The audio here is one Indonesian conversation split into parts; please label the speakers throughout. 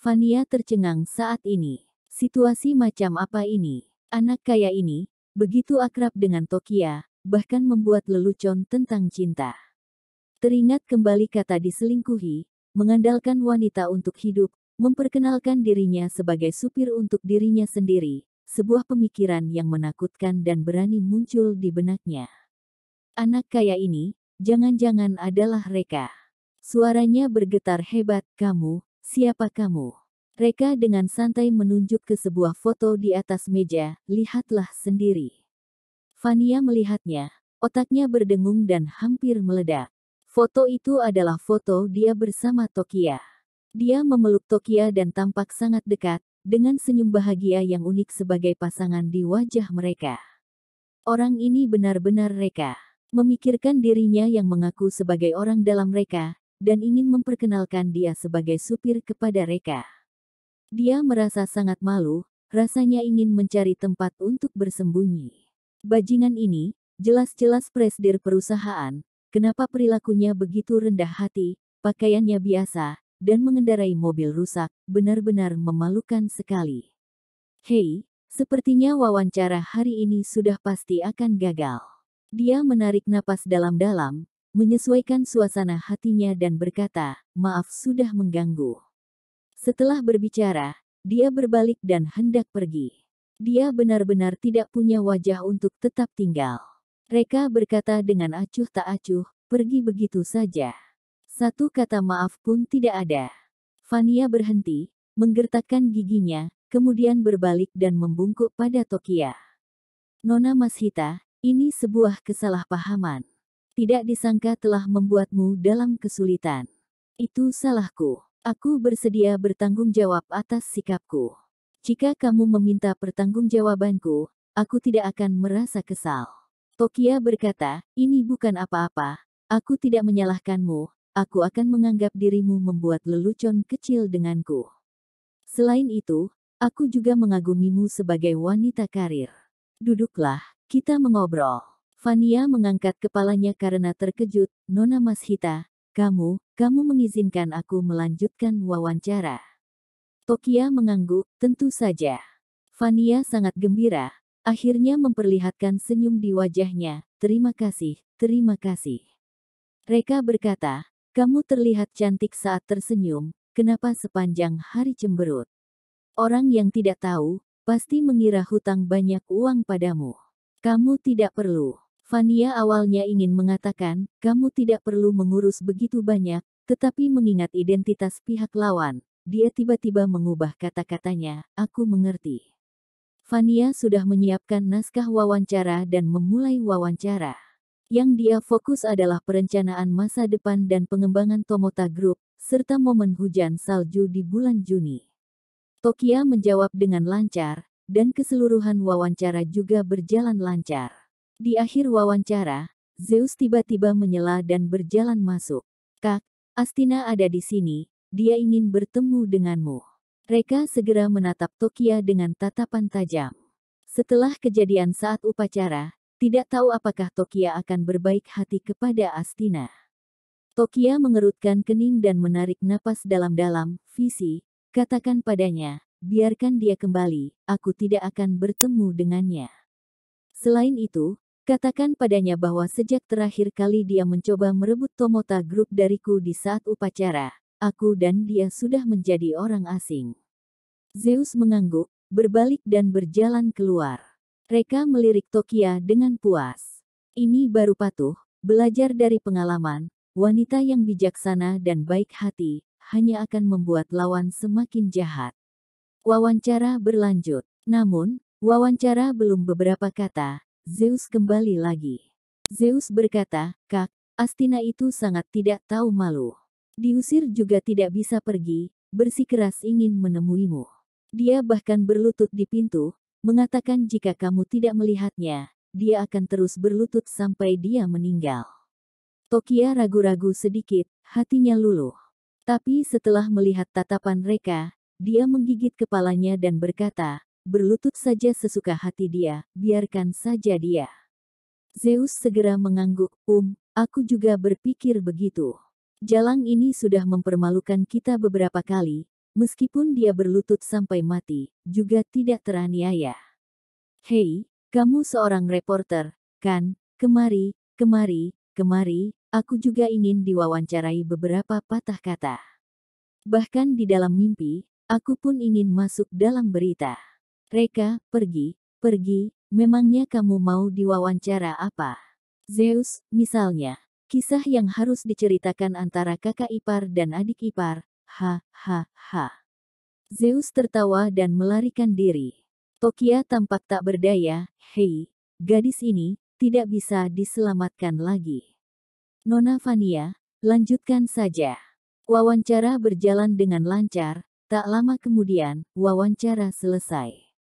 Speaker 1: Fania tercengang saat ini. Situasi macam apa ini? Anak kaya ini, begitu akrab dengan Tokia, bahkan membuat lelucon tentang cinta. Teringat kembali kata diselingkuhi, mengandalkan wanita untuk hidup, memperkenalkan dirinya sebagai supir untuk dirinya sendiri, sebuah pemikiran yang menakutkan dan berani muncul di benaknya. Anak kaya ini, jangan-jangan adalah Reka. Suaranya bergetar hebat, "Kamu, siapa kamu?" Reka dengan santai menunjuk ke sebuah foto di atas meja, "Lihatlah sendiri." Fania melihatnya, otaknya berdengung dan hampir meledak. Foto itu adalah foto dia bersama Tokia. Dia memeluk Tokia dan tampak sangat dekat, dengan senyum bahagia yang unik sebagai pasangan di wajah mereka. Orang ini benar-benar Reka. Memikirkan dirinya yang mengaku sebagai orang dalam Reka, dan ingin memperkenalkan dia sebagai supir kepada Reka. Dia merasa sangat malu, rasanya ingin mencari tempat untuk bersembunyi. Bajingan ini, jelas-jelas presidir perusahaan, kenapa perilakunya begitu rendah hati, pakaiannya biasa, dan mengendarai mobil rusak, benar-benar memalukan sekali. Hei, sepertinya wawancara hari ini sudah pasti akan gagal. Dia menarik napas dalam-dalam, menyesuaikan suasana hatinya dan berkata, "Maaf sudah mengganggu." Setelah berbicara, dia berbalik dan hendak pergi. Dia benar-benar tidak punya wajah untuk tetap tinggal. Reka berkata dengan acuh tak acuh, "Pergi begitu saja. Satu kata maaf pun tidak ada." Fania berhenti, menggertakkan giginya, kemudian berbalik dan membungkuk pada Tokia. "Nona Masita, ini sebuah kesalahpahaman. Tidak disangka telah membuatmu dalam kesulitan. Itu salahku. Aku bersedia bertanggung jawab atas sikapku. Jika kamu meminta pertanggungjawabanku, aku tidak akan merasa kesal." Tokia berkata, "Ini bukan apa-apa. Aku tidak menyalahkanmu. Aku akan menganggap dirimu membuat lelucon kecil denganku. Selain itu, aku juga mengagumimu sebagai wanita karir. Duduklah, kita mengobrol." Fania mengangkat kepalanya karena terkejut. "Nona Masita, kamu mengizinkan aku melanjutkan wawancara?" Tokia mengangguk, "Tentu saja." Fania sangat gembira, akhirnya memperlihatkan senyum di wajahnya. "Terima kasih, terima kasih." Reka berkata, "Kamu terlihat cantik saat tersenyum, kenapa sepanjang hari cemberut? Orang yang tidak tahu, pasti mengira hutang banyak uang padamu. Kamu tidak perlu." Fania awalnya ingin mengatakan, "Kamu tidak perlu mengurus begitu banyak," tetapi mengingat identitas pihak lawan, dia tiba-tiba mengubah kata-katanya, "Aku mengerti." Fania sudah menyiapkan naskah wawancara dan memulai wawancara. Yang dia fokus adalah perencanaan masa depan dan pengembangan Tomota Group, serta momen hujan salju di bulan Juni. Tokia menjawab dengan lancar, dan keseluruhan wawancara juga berjalan lancar. Di akhir wawancara, Zeus tiba-tiba menyela dan berjalan masuk. "Kak, Astina ada di sini, dia ingin bertemu denganmu." Reka segera menatap Tokia dengan tatapan tajam. Setelah kejadian saat upacara, tidak tahu apakah Tokia akan berbaik hati kepada Astina. Tokia mengerutkan kening dan menarik napas dalam-dalam. "Visi, katakan padanya, biarkan dia kembali, aku tidak akan bertemu dengannya. Selain itu, katakan padanya bahwa sejak terakhir kali dia mencoba merebut Tomota Group dariku di saat upacara, aku dan dia sudah menjadi orang asing." Zeus mengangguk, berbalik dan berjalan keluar. Reka melirik Tokia dengan puas. Ini baru patuh, belajar dari pengalaman, wanita yang bijaksana dan baik hati, hanya akan membuat lawan semakin jahat. Wawancara berlanjut. Namun, wawancara belum beberapa kata, Zeus kembali lagi. Zeus berkata, "Kak, Astina itu sangat tidak tahu malu. Diusir juga tidak bisa pergi, bersikeras ingin menemuimu. Dia bahkan berlutut di pintu, mengatakan jika kamu tidak melihatnya, dia akan terus berlutut sampai dia meninggal." Tokia ragu-ragu sedikit, hatinya luluh. Tapi setelah melihat tatapan Reka, dia menggigit kepalanya dan berkata, "Berlutut saja sesuka hati dia, biarkan saja dia." Zeus segera mengangguk, Aku juga berpikir begitu. Jalang ini sudah mempermalukan kita beberapa kali, Meskipun dia berlutut sampai mati, juga tidak teraniaya. Hei, kamu seorang reporter, kan? Kemari, kemari, kemari, aku juga ingin diwawancarai beberapa patah kata. Bahkan di dalam mimpi, aku pun ingin masuk dalam berita. Reka, pergi, pergi, memangnya kamu mau diwawancara apa? Zeus, misalnya. Kisah yang harus diceritakan antara kakak ipar dan adik ipar. Ha, ha, ha. Zeus tertawa dan melarikan diri. Tokia tampak tak berdaya. Hei, gadis ini, tidak bisa diselamatkan lagi. Nona Vania, lanjutkan saja. Wawancara berjalan dengan lancar, tak lama kemudian, wawancara selesai.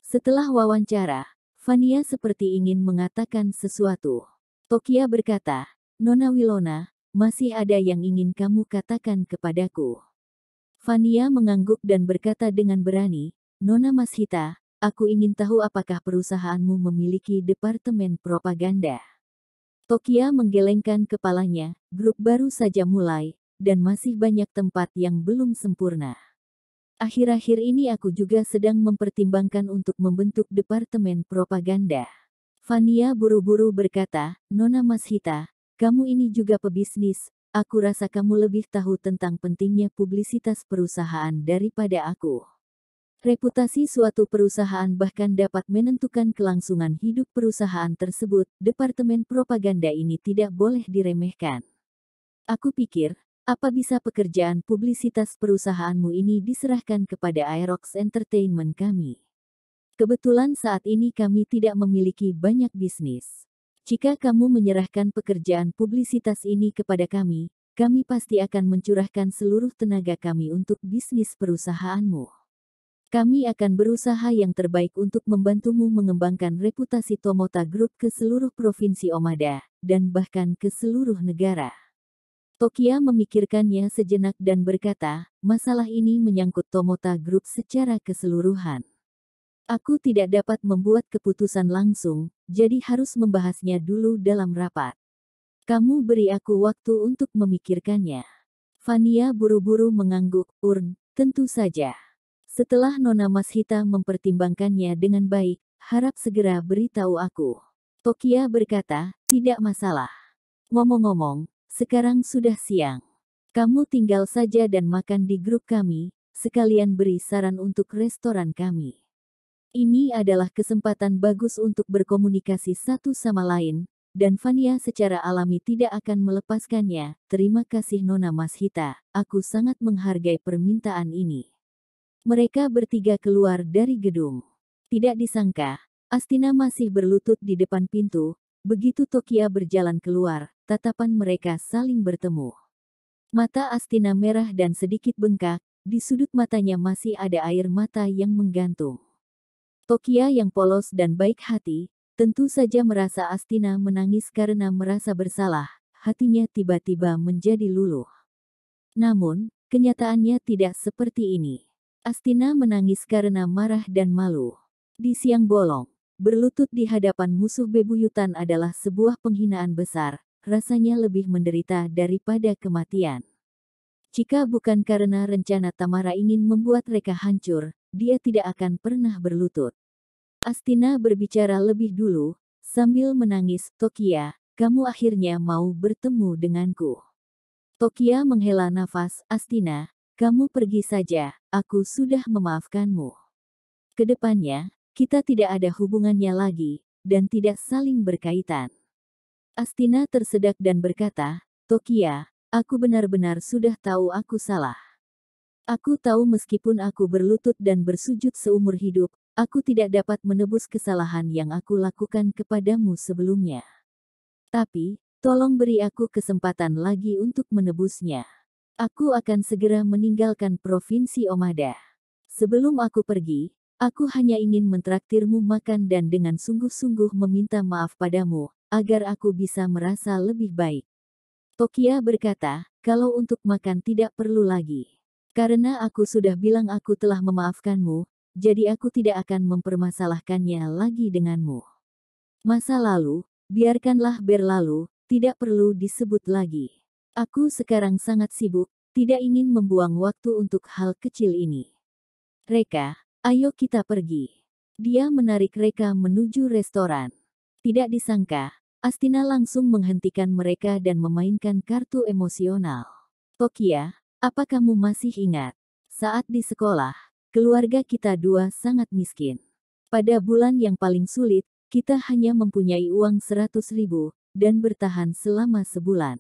Speaker 1: Setelah wawancara, Vania seperti ingin mengatakan sesuatu. Tokia berkata, Nona Wilona, masih ada yang ingin kamu katakan kepadaku. Vania mengangguk dan berkata dengan berani, Nona Mashita, aku ingin tahu apakah perusahaanmu memiliki departemen propaganda. Tokia menggelengkan kepalanya, grup baru saja mulai, dan masih banyak tempat yang belum sempurna. Akhir-akhir ini aku juga sedang mempertimbangkan untuk membentuk departemen propaganda. Vania buru-buru berkata, Nona Mashita, kamu ini juga pebisnis, aku rasa kamu lebih tahu tentang pentingnya publisitas perusahaan daripada aku. Reputasi suatu perusahaan bahkan dapat menentukan kelangsungan hidup perusahaan tersebut. Departemen propaganda ini tidak boleh diremehkan. Aku pikir, apa bisa pekerjaan publisitas perusahaanmu ini diserahkan kepada Aerox Entertainment kami? Kebetulan saat ini kami tidak memiliki banyak bisnis. Jika kamu menyerahkan pekerjaan publisitas ini kepada kami pasti akan mencurahkan seluruh tenaga kami untuk bisnis perusahaanmu. Kami akan berusaha yang terbaik untuk membantumu mengembangkan reputasi Tomota Group ke seluruh provinsi Omada, dan bahkan ke seluruh negara. Tokia memikirkannya sejenak dan berkata, masalah ini menyangkut Tomota Group secara keseluruhan. Aku tidak dapat membuat keputusan langsung, jadi harus membahasnya dulu dalam rapat. Kamu beri aku waktu untuk memikirkannya. Vania buru-buru mengangguk, tentu saja. Setelah Nona Mashita mempertimbangkannya dengan baik, harap segera beritahu aku. Tokia berkata, tidak masalah. Ngomong-ngomong, sekarang sudah siang. Kamu tinggal saja dan makan di grup kami, sekalian beri saran untuk restoran kami. Ini adalah kesempatan bagus untuk berkomunikasi satu sama lain, dan Vania secara alami tidak akan melepaskannya. Terima kasih Nona Mashita, aku sangat menghargai permintaan ini. Mereka bertiga keluar dari gedung. Tidak disangka, Astina masih berlutut di depan pintu. Begitu Tokia berjalan keluar, tatapan mereka saling bertemu. Mata Astina merah dan sedikit bengkak, di sudut matanya masih ada air mata yang menggantung. Tokia yang polos dan baik hati, tentu saja merasa Astina menangis karena merasa bersalah, hatinya tiba-tiba menjadi luluh. Namun, kenyataannya tidak seperti ini. Astina menangis karena marah dan malu. Di siang bolong, berlutut di hadapan musuh bebuyutan adalah sebuah penghinaan besar, rasanya lebih menderita daripada kematian. Jika bukan karena rencana Tamara ingin membuat Reka hancur, dia tidak akan pernah berlutut. Astina berbicara lebih dulu, sambil menangis, Tokia, kamu akhirnya mau bertemu denganku. Tokia menghela nafas, Astina, kamu pergi saja, aku sudah memaafkanmu. Kedepannya, kita tidak ada hubungannya lagi, dan tidak saling berkaitan. Astina tersedak dan berkata, Tokia, aku benar-benar sudah tahu aku salah. Aku tahu meskipun aku berlutut dan bersujud seumur hidup, aku tidak dapat menebus kesalahan yang aku lakukan kepadamu sebelumnya. Tapi, tolong beri aku kesempatan lagi untuk menebusnya. Aku akan segera meninggalkan Provinsi Omada. Sebelum aku pergi, aku hanya ingin mentraktirmu makan dan dengan sungguh-sungguh meminta maaf padamu, agar aku bisa merasa lebih baik. Tokia berkata, kalau untuk makan tidak perlu lagi. Karena aku sudah bilang aku telah memaafkanmu, jadi aku tidak akan mempermasalahkannya lagi denganmu. Masa lalu, biarkanlah berlalu, tidak perlu disebut lagi. Aku sekarang sangat sibuk, tidak ingin membuang waktu untuk hal kecil ini. Reka, ayo kita pergi. Dia menarik Reka menuju restoran. Tidak disangka, Astina langsung menghentikan mereka dan memainkan kartu emosional. Tokia, apa kamu masih ingat? Saat di sekolah, keluarga kita dua sangat miskin. Pada bulan yang paling sulit, kita hanya mempunyai uang 100.000 dan bertahan selama sebulan.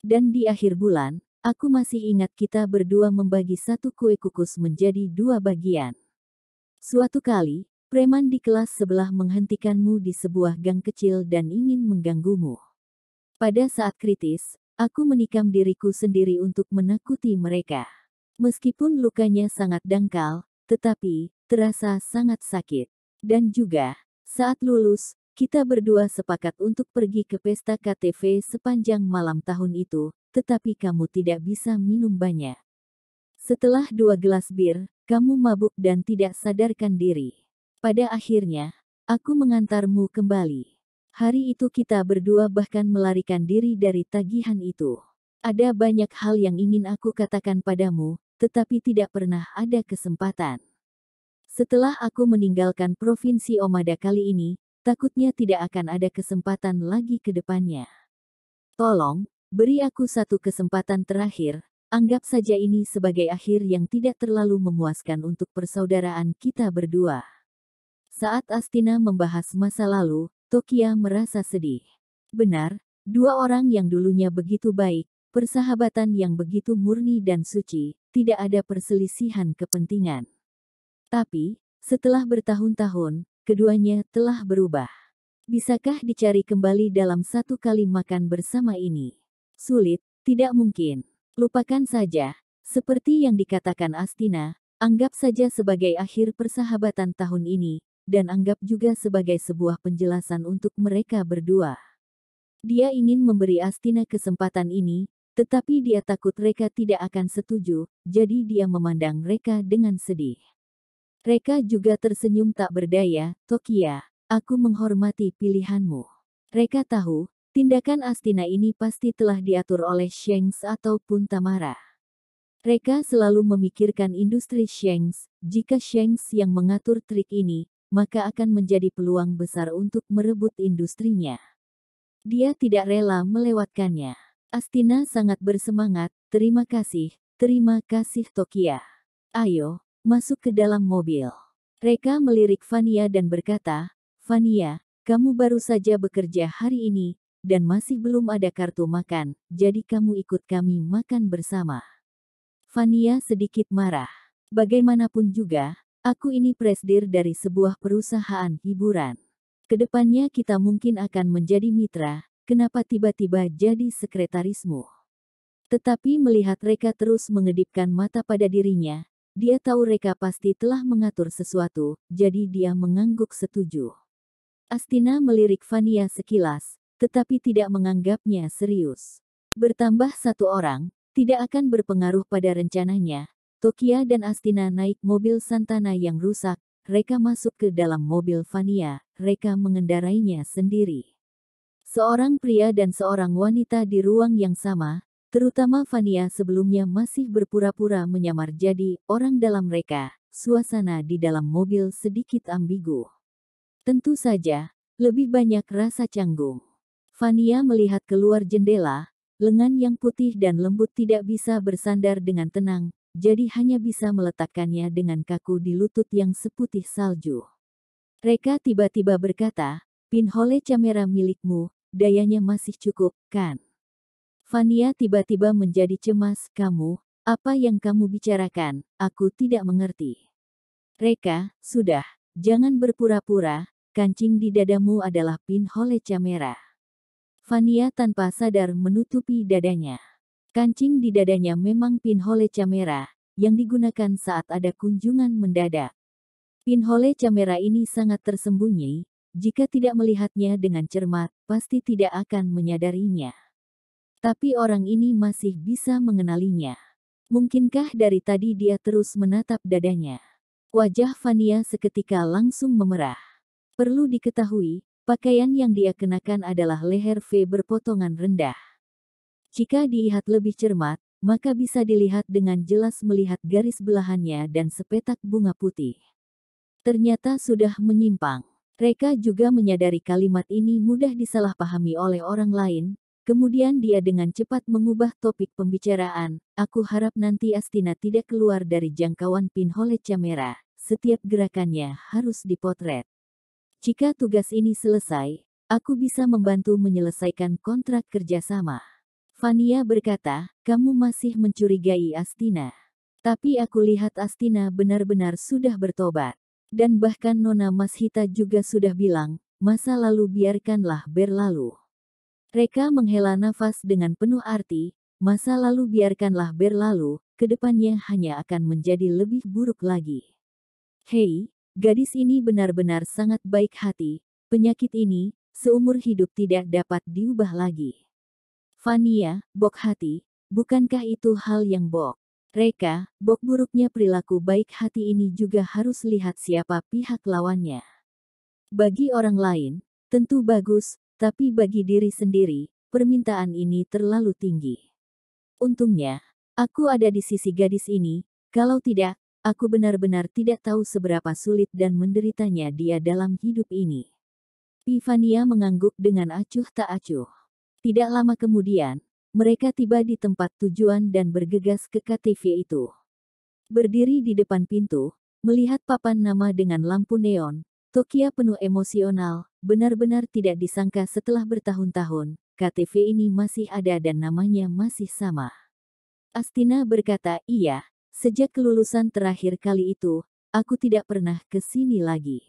Speaker 1: Dan di akhir bulan, aku masih ingat kita berdua membagi satu kue kukus menjadi 2 bagian. Suatu kali, preman di kelas sebelah menghentikanmu di sebuah gang kecil dan ingin mengganggumu. Pada saat kritis, aku menikam diriku sendiri untuk menakuti mereka. Meskipun lukanya sangat dangkal, tetapi terasa sangat sakit. Dan juga, saat lulus, kita berdua sepakat untuk pergi ke pesta KTV sepanjang malam tahun itu, tetapi kamu tidak bisa minum banyak. Setelah 2 gelas bir, kamu mabuk dan tidak sadarkan diri. Pada akhirnya, aku mengantarmu kembali. Hari itu kita berdua bahkan melarikan diri dari tagihan itu. Ada banyak hal yang ingin aku katakan padamu, tetapi tidak pernah ada kesempatan. Setelah aku meninggalkan provinsi Omada kali ini, takutnya tidak akan ada kesempatan lagi ke depannya. Tolong, beri aku satu kesempatan terakhir, anggap saja ini sebagai akhir yang tidak terlalu memuaskan untuk persaudaraan kita berdua. Saat Astina membahas masa lalu, Tokia merasa sedih. Benar, 2 orang yang dulunya begitu baik, persahabatan yang begitu murni dan suci, tidak ada perselisihan kepentingan. Tapi, setelah bertahun-tahun, keduanya telah berubah. Bisakah dicari kembali dalam satu kali makan bersama ini? Sulit, tidak mungkin. Lupakan saja, seperti yang dikatakan Astina, anggap saja sebagai akhir persahabatan tahun ini, dan anggap juga sebagai sebuah penjelasan untuk mereka berdua. Dia ingin memberi Astina kesempatan ini, tetapi dia takut Reka tidak akan setuju, jadi dia memandang Reka dengan sedih. Reka juga tersenyum tak berdaya. Tokia, aku menghormati pilihanmu. Reka tahu, tindakan Astina ini pasti telah diatur oleh Shanks ataupun Tamara. Reka selalu memikirkan industri Shanks. Jika Shanks yang mengatur trik ini, maka akan menjadi peluang besar untuk merebut industrinya. Dia tidak rela melewatkannya. Astina sangat bersemangat. Terima kasih Tokia. Ayo, masuk ke dalam mobil. Reka melirik Vania dan berkata, Vania, kamu baru saja bekerja hari ini, dan masih belum ada kartu makan, jadi kamu ikut kami makan bersama. Vania sedikit marah. Bagaimanapun juga, aku ini presidir dari sebuah perusahaan hiburan. Kedepannya kita mungkin akan menjadi mitra, kenapa tiba-tiba jadi sekretarismu? Tetapi melihat Reka terus mengedipkan mata pada dirinya, dia tahu Reka pasti telah mengatur sesuatu, jadi dia mengangguk setuju. Astina melirik Vania sekilas, tetapi tidak menganggapnya serius. Bertambah 1 orang, tidak akan berpengaruh pada rencananya. Tokia dan Astina naik mobil Santana yang rusak, Reka masuk ke dalam mobil Vania, Reka mengendarainya sendiri. Seorang pria dan seorang wanita di ruang yang sama, terutama Vania sebelumnya masih berpura-pura menyamar jadi orang dalam mereka. Suasana di dalam mobil sedikit ambigu. Tentu saja, lebih banyak rasa canggung. Vania melihat keluar jendela, lengan yang putih dan lembut tidak bisa bersandar dengan tenang, jadi hanya bisa meletakkannya dengan kaku di lutut yang seputih salju. Reka tiba-tiba berkata, pinhole kamera milikmu, dayanya masih cukup, kan? Vania tiba-tiba menjadi cemas. Kamu, apa yang kamu bicarakan? Aku tidak mengerti. Reka, sudah, jangan berpura-pura, kancing di dadamu adalah pinhole kamera. Vania tanpa sadar menutupi dadanya. Kancing di dadanya memang pinhole kamera, yang digunakan saat ada kunjungan mendadak. Pinhole kamera ini sangat tersembunyi, jika tidak melihatnya dengan cermat, pasti tidak akan menyadarinya. Tapi orang ini masih bisa mengenalinya. Mungkinkah dari tadi dia terus menatap dadanya? Wajah Vania seketika langsung memerah. Perlu diketahui, pakaian yang dia kenakan adalah leher V berpotongan rendah. Jika dilihat lebih cermat, maka bisa dilihat dengan jelas melihat garis belahannya dan sepetak bunga putih. Ternyata sudah menyimpang. Reka juga menyadari kalimat ini mudah disalahpahami oleh orang lain. Kemudian dia dengan cepat mengubah topik pembicaraan. Aku harap nanti Astina tidak keluar dari jangkauan pinhole kamera. Setiap gerakannya harus dipotret. Jika tugas ini selesai, aku bisa membantu menyelesaikan kontrak kerjasama. Fania berkata, kamu masih mencurigai Astina. Tapi aku lihat Astina benar-benar sudah bertobat. Dan bahkan Nona Mashita juga sudah bilang, masa lalu biarkanlah berlalu. Reka menghela nafas dengan penuh arti, masa lalu biarkanlah berlalu, kedepannya hanya akan menjadi lebih buruk lagi. Hei, gadis ini benar-benar sangat baik hati, penyakit ini, seumur hidup tidak dapat diubah lagi. Fania, bok hati, bukankah itu hal yang bok? Reka, bok buruknya perilaku baik hati ini juga harus lihat siapa pihak lawannya. Bagi orang lain, tentu bagus, tapi bagi diri sendiri, permintaan ini terlalu tinggi. Untungnya, aku ada di sisi gadis ini, kalau tidak, aku benar-benar tidak tahu seberapa sulit dan menderitanya dia dalam hidup ini. Pivania mengangguk dengan acuh tak acuh. Tidak lama kemudian, mereka tiba di tempat tujuan dan bergegas ke KTV itu. Berdiri di depan pintu, melihat papan nama dengan lampu neon, Tokia penuh emosional, benar-benar tidak disangka setelah bertahun-tahun, KTV ini masih ada dan namanya masih sama. Astina berkata, iya, sejak kelulusan terakhir kali itu, aku tidak pernah ke sini lagi.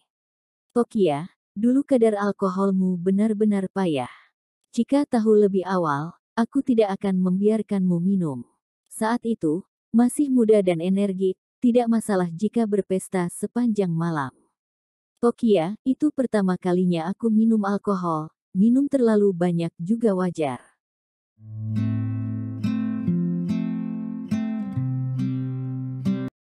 Speaker 1: Tokia, dulu kadar alkoholmu benar-benar payah. Jika tahu lebih awal, aku tidak akan membiarkanmu minum. Saat itu, masih muda dan energik, tidak masalah jika berpesta sepanjang malam. Tokia, itu pertama kalinya aku minum alkohol, minum terlalu banyak juga wajar.